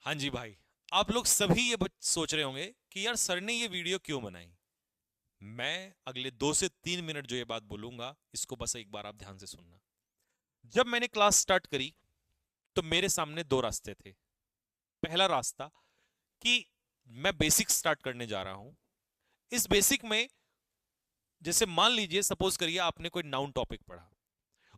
हाँ जी भाई। आप लोग सभी ये सोच रहे होंगे कि यार सर ने ये वीडियो क्यों बनाई। मैं अगले 2 से 3 मिनट जो ये बात बोलूंगा इसको बस एक बार आप ध्यान से सुनना। जब मैंने क्लास स्टार्ट करी तो मेरे सामने दो रास्ते थे। पहला रास्ता कि मैं बेसिक स्टार्ट करने जा रहा हूं। इस बेसिक में जैसे मान लीजिए सपोज करिए आपने कोई नाउन टॉपिक पढ़ा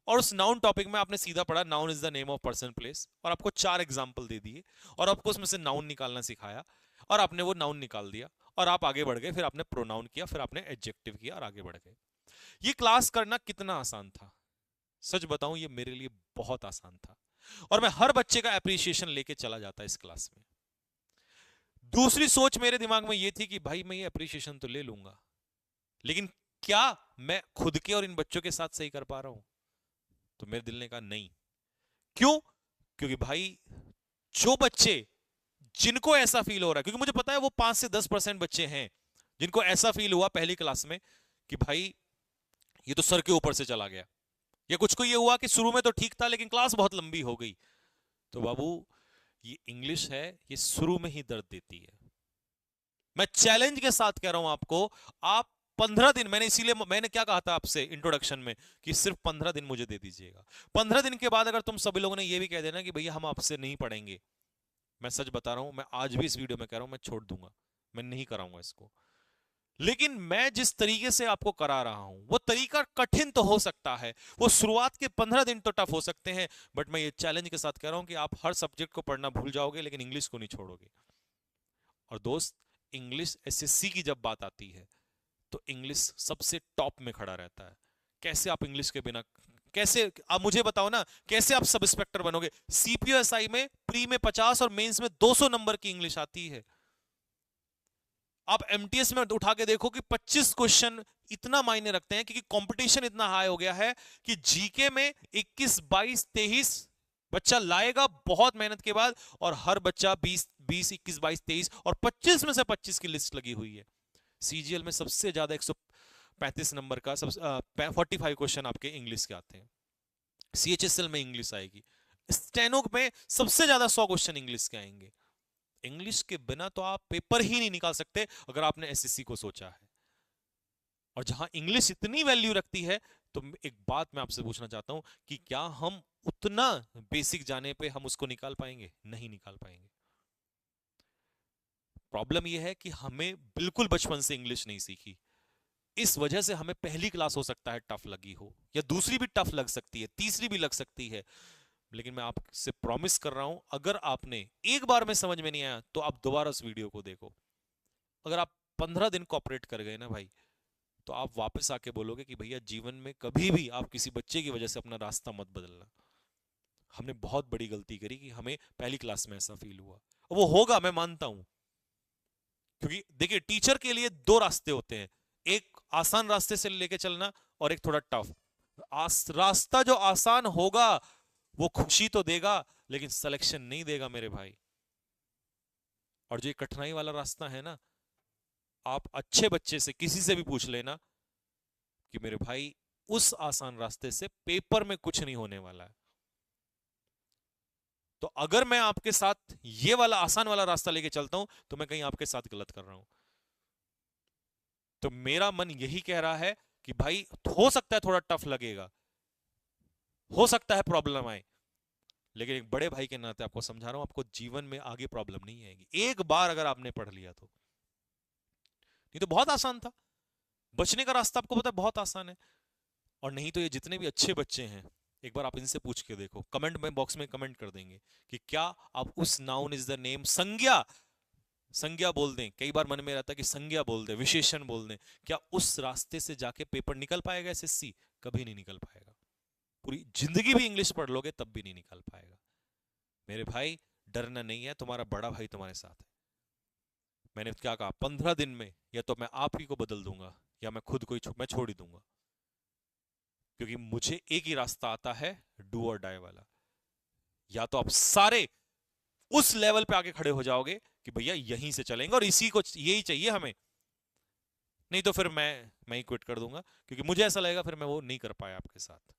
और उस नाउन टॉपिक में आपने सीधा पढ़ा noun is the name of person place और आपको 4 एग्जाम्पल दे दिए और आपको उसमें से नाउन निकालना सिखाया और आपने वो नाउन निकाल दिया और आप आगे बढ़ गए। फिर आपने प्रोनाउन किया, फिर आपने एडजेक्टिव किया और आगे बढ़ गए। ये क्लास करना कितना आसान था। सच बताऊं ये मेरे लिए बहुत आसान था और मैं हर बच्चे का अप्रिसिएशन लेके चला जाता इस क्लास में। दूसरी सोच मेरे दिमाग में ये थी कि भाई मैं ये अप्रिसिएशन तो ले लूंगा, लेकिन क्या मैं खुद के और इन बच्चों के साथ सही कर पा रहा हूं। तो मेरे दिल ने कहा नहीं। क्यों? क्योंकि भाई जो बच्चे जिनको ऐसा फील हो रहा है, क्योंकि मुझे पता है वो 5 से 10% बच्चे हैं जिनको ऐसा फील हुआ पहली क्लास में कि भाई ये तो सर के ऊपर से चला गया, या कुछ को ये हुआ कि शुरू में तो ठीक था लेकिन क्लास बहुत लंबी हो गई। तो बाबू ये इंग्लिश है, ये शुरू में ही दर्द देती है। मैं चैलेंज के साथ कह रहा हूं आपको। आप 15 दिन, मैंने इसीलिए मैंने क्या कहा था आपसे इंट्रोडक्शन में कि सिर्फ 15 दिन मुझे दे दीजिएगा। 15 दिन के बाद अगर तुम सभी लोगों ने ये भी कह देना कि भैया हम आपसे नहीं पढ़ेंगे, मैं सच बता रहा हूं, मैं आज भी इस वीडियो में कह रहा हूं मैं छोड़ दूंगा, मैं नहीं कराऊंगा इसको। लेकिन मैं जिस तरीके से आपको करा रहा हूं वो तरीका कठिन तो हो सकता है, वो शुरुआत के 15 दिन तो टफ हो सकते हैं, बट मैं ये चैलेंज के साथ कह रहा हूं कि आप हर सब्जेक्ट को पढ़ना भूल जाओगे लेकिन इंग्लिश को नहीं छोड़ोगे। और दोस्त, इंग्लिश एसएससी की जब बात आती है तो इंग्लिश सबसे टॉप में खड़ा रहता है। कैसे आप इंग्लिश के बिना, कैसे आप मुझे बताओ ना, कैसे आप सब इंस्पेक्टर बनोगे। सीपीओएसआई में प्री में 50 और मेंस में 200 नंबर की इंग्लिश आती है। आप एमटीएस में उठा के देखो कि 25 क्वेश्चन इतना मायने रखते हैं क्योंकि कंपटीशन इतना हाई हो गया है कि जीके में 21 22 23 बच्चा लाएगा बहुत मेहनत के बाद, और हर बच्चा 20 20 21 22 23 और 25 में से 25 की लिस्ट लगी हुई है। सीजीएल में सबसे ज्यादा 135 नंबर का सब 45 क्वेश्चन आपके इंग्लिश के आते हैं। सीएचएसएल में इंग्लिश आएगी। स्टेनो में सबसे ज्यादा 100 क्वेश्चन इंग्लिश के आएंगे। इंग्लिश के बिना तो आप पेपर ही नहीं निकाल सकते अगर आपने एसएससी को सोचा है। और जहां इंग्लिश इतनी वैल्यू रखती है, तो एक बात मैं आपसे पूछना चाहता हूं कि क्या हम उतना बेसिक जाने पे हम उसको निकाल पाएंगे? नहीं निकाल पाएंगे। प्रॉब्लम यह है कि हमें बिल्कुल बचपन से इंग्लिश नहीं सीखी। इस वजह से हमें पहली क्लास हो सकता है टफ लगी हो, या दूसरी भी टफ लग सकती है, तीसरी भी लग सकती है। लेकिन मैं आपसे प्रॉमिस कर रहा हूं अगर आपने एक बार में समझ में नहीं आया तो आप दोबारा उस वीडियो को देखो। अगर आप 15 दिन कॉपरेट कर गए ना भाई, तो आप वापस आके बोलोगे कि भैया जीवन में कभी भी आप किसी बच्चे की वजह से अपना रास्ता मत बदलना। हमने बहुत बड़ी गलती करी कि हमें पहली क्लास में ऐसा फील हुआ। वो होगा, मैं मानता हूं, क्योंकि देखिए टीचर के लिए दो रास्ते होते हैं, एक आसान रास्ते से लेके चलना और एक थोड़ा टफ। रास्ता जो आसान होगा वो खुशी तो देगा लेकिन सिलेक्शन नहीं देगा मेरे भाई। और जो ये कठिनाई वाला रास्ता है ना, आप अच्छे बच्चे से किसी से भी पूछ लेना कि मेरे भाई उस आसान रास्ते से पेपर में कुछ नहीं होने वाला है। तो अगर मैं आपके साथ ये वाला आसान वाला रास्ता लेके चलता हूं तो मैं कहीं आपके साथ गलत कर रहा हूं। तो मेरा मन यही कह रहा है कि भाई हो सकता है थोड़ा टफ लगेगा, हो सकता है प्रॉब्लम आए, लेकिन एक बड़े भाई के नाते आपको समझा रहा हूं आपको जीवन में आगे प्रॉब्लम नहीं आएगी एक बार अगर आपने पढ़ लिया तो। नहीं तो बहुत आसान था, बचने का रास्ता आपको पता है बहुत आसान है। और नहीं तो ये जितने भी अच्छे बच्चे हैं, एक बार आप इनसे पूछ के देखो, कमेंट में बॉक्स में कमेंट कर देंगे कि क्या आप उस नाउन इज द नेम संज्ञा, संज्ञा बोल दें, कई बार मन में रहता है कि संज्ञा बोल दें, विशेषण बोल दें, क्या उस रास्ते से जाके पेपर निकल पाएगा एसएससी? कभी नहीं निकल पाएगा। पूरी जिंदगी भी इंग्लिश पढ़ लोगे तब भी नहीं निकल पाएगा। मेरे भाई डरना नहीं है, तुम्हारा बड़ा भाई तुम्हारे साथ है। मैंने क्या कहा, 15 दिन में या तो मैं आप ही को बदल दूंगा या मैं खुद को ही मैं छोड़ ही दूंगा। क्योंकि मुझे एक ही रास्ता आता है, डू और डाई वाला। या तो आप सारे उस लेवल पे आके खड़े हो जाओगे कि भैया यहीं से चलेंगे और इसी को यही चाहिए हमें, नहीं तो फिर मैं ही क्विट कर दूंगा। क्योंकि मुझे ऐसा लगेगा फिर मैं वो नहीं कर पाया आपके साथ।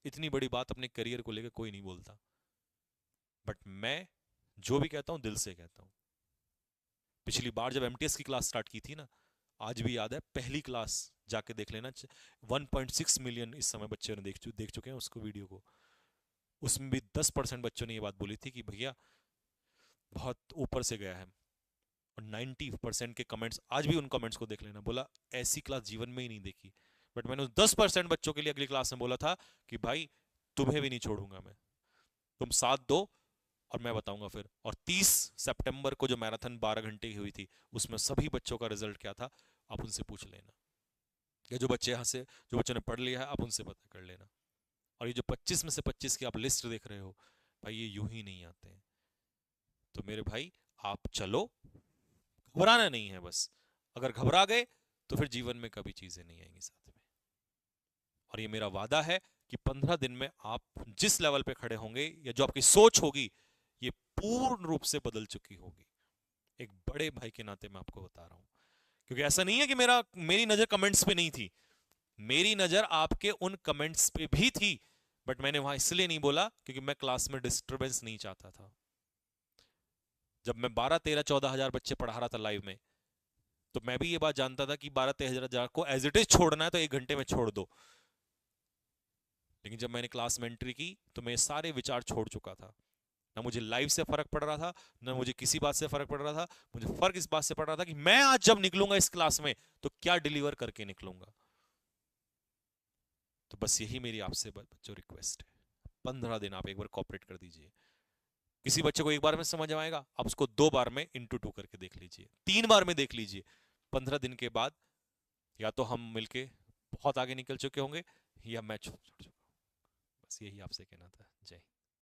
इतनी बड़ी बात अपने करियर को लेकर कोई नहीं बोलता, बट मैं जो भी कहता हूं दिल से कहता हूं। पिछली बार जब एमटीएस की क्लास स्टार्ट की थी ना, आज भी याद है, पहली क्लास जाके देख लेना, 1.6 मिलियन इस समय बच्चों ने देख चुके हैं उसको, वीडियो को। उसमें भी 10% बच्चों ने ये बात बोली थी कि भैया बहुत ऊपर से गया है। और 90% के कमेंट्स, आज भी उन कमेंट्स को देख लेना, बोला ऐसी क्लास जीवन में ही नहीं देखी। बट मैंने उस 10% बच्चों के लिए अगली क्लास में बोला था कि भाई तुम्हें भी नहीं छोड़ूंगा मैं, तुम साथ दो और मैं बताऊंगा फिर। और 30 सितंबर को जो मैराथन 12 घंटे की हुई थी, उसमें सभी बच्चों का रिजल्ट क्या था आप उनसे पूछ लेना, या जो बच्चे यहाँ से, जो बच्चों ने पढ़ लिया है आप उनसे पता कर लेना। और ये जो 25 में से 25 की आप लिस्ट देख रहे हो, भाई ये यूं ही नहीं आते हैं। तो मेरे भाई आप चलो, घबराना नहीं है बस। अगर घबरा गए तो फिर जीवन में कभी चीजें नहीं आएंगी साथ में। और ये मेरा वादा है कि 15 दिन में आप जिस लेवल पे खड़े होंगे, या जो आपकी सोच होगी, ये पूर्ण रूप से बदल चुकी होगी। एक बड़े भाई के नाते मैं आपको बता रहा हूं। क्योंकि ऐसा नहीं है कि मेरी नजर कमेंट्स पे नहीं थी, मेरी नजर आपके उन कमेंट्स पे भी थी। बट मैंने वहां इसलिए नहीं बोला क्योंकि मैं क्लास में डिस्टरबेंस नहीं चाहता था। जब मैं 12 13 14 हजार बच्चे पढ़ा रहा था लाइव में, तो मैं भी ये बात जानता था कि 12 13 हजार को एज इट इज छोड़ना है तो 1 घंटे में छोड़ दो। लेकिन जब मैंने क्लास में एंट्री की तो मैं सारे विचार छोड़ चुका था। ना मुझे लाइव से फर्क पड़ रहा था, ना मुझे किसी बात से फर्क पड़ रहा था। मुझे फर्क इस बात से पड़ रहा था कि मैं आज जब निकलूंगा इस क्लास में तो क्या डिलीवर करके निकलूंगा। तो बस यही मेरी आपसे बच्चों रिक्वेस्ट है, 15 दिन आप एक बार कॉपरेट कर दीजिए। किसी बच्चे को एक बार में समझ आएगा, आप उसको 2 बार में इंटू 2 करके देख लीजिए, 3 बार में देख लीजिए। 15 दिन के बाद या तो हम मिलके बहुत आगे निकल चुके होंगे, या मैं छोड़ चुका हूं। बस यही आपसे कहना था। जय हिंद।